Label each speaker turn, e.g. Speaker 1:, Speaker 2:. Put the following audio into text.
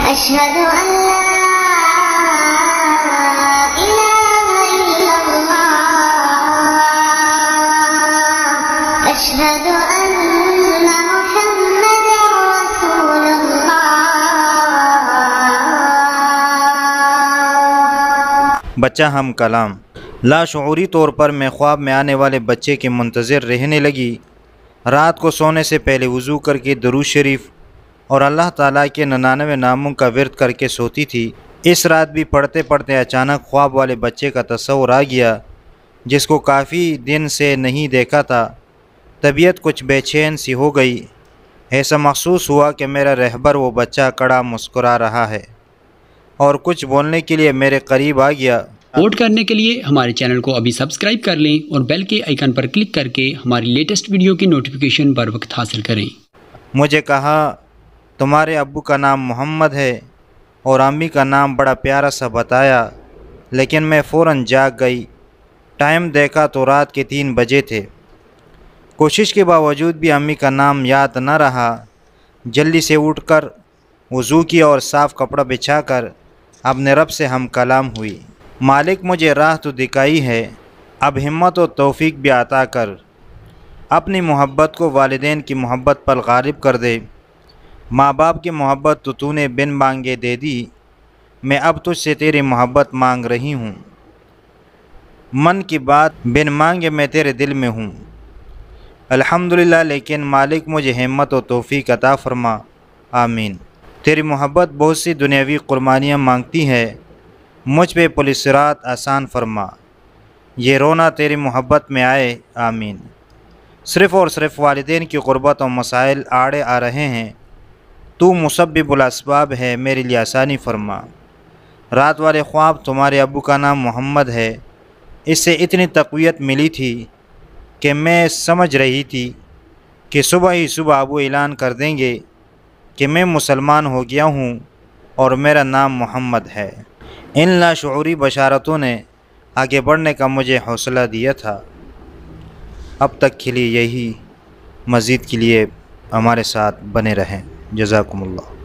Speaker 1: أشهد أن لا إله إلا الله أشهد أن محمدا رسول الله۔
Speaker 2: بچہ ہم کلام۔ لاشعوری طور پر میں خواب میں آنے والے بچے کے منتظر رہنے لگی۔ رات کو سونے سے پہلے وضو کر کے درود شریف اور اللہ تعالیٰ کے 99 ناموں کا ورد کر کے سوتی تھی۔ اس رات بھی پڑھتے پڑھتے اچانک خواب والے بچے کا تصور آ گیا جس کو کافی دن سے نہیں دیکھا تھا۔ طبیعت کچھ بے چین سی ہو گئی۔ ایسا محسوس ہوا کہ میرا رہبر وہ بچہ کڑا مسکرا رہا ہے اور کچھ بولنے کے لیے میرے قریب آ گیا۔
Speaker 3: ووٹ کرنے کے لیے ہمارے چینل کو ابھی سبسکرائب کر لیں اور بیل کے آئیکن پر کلک کر کے ہماری لیٹسٹ ویڈیو کی نوٹیفیکیشن بر وقت حاصل کریں۔
Speaker 2: مجھے کہا تمہارے ابو کا نام محمد ہے اور امی کا نام بڑا پیارا سا بتایا، لیکن میں فوراً جاگ گئی۔ ٹائم دیکھا تو رات کے 3 بجے تھے۔ کوشش کے باوجود بھی امی کا نام یاد نہ رہا۔ جلدی سے اٹھ کر وضو کیا اور صاف کپڑا بچھا کر اپنے رب سے ہم کلام ہوئی۔ مالک مجھے راہ تو دکھائی ہے، اب ہمت و توفیق بھی عطا کر۔ اپنی محبت کو والدین کی محبت پر غالب کر دے۔ ماں باپ کی محبت تو نے بن مانگے دے دی، میں اب تجھ سے تیری محبت مانگ رہی ہوں۔ من کی بات بن مانگے میں تیرے دل میں ہوں۔ الحمدللہ، لیکن مالک مجھے ہمت و توفیق عطا فرما، آمین۔ تیری محبت بہت سی دنیاوی قربانیاں مانگتی ہے، مجھ پہ پل صراط آسان فرما، یہ رونا تیری محبت میں آئے، آمین۔ صرف اور صرف والدین کی قربت و مسائل آڑے آ رہے ہیں، تو مسبب الاسباب ہے، میرے لیے آسانی فرما۔ رات والے خواب تمہارے ابو کا نام محمد ہے، اس سے اتنی تقویت ملی تھی کہ میں سمجھ رہی تھی کہ صبح ہی صبح ابو اعلان کر دیں گے کہ میں مسلمان ہو گیا ہوں اور میرا نام محمد ہے۔ ان لاشعوری بشارتوں نے آگے بڑھنے کا مجھے حوصلہ دیا تھا۔ اب تک کے لیے یہی، مزید کے لیے ہمارے ساتھ بنے رہیں۔ جزاکم اللہ۔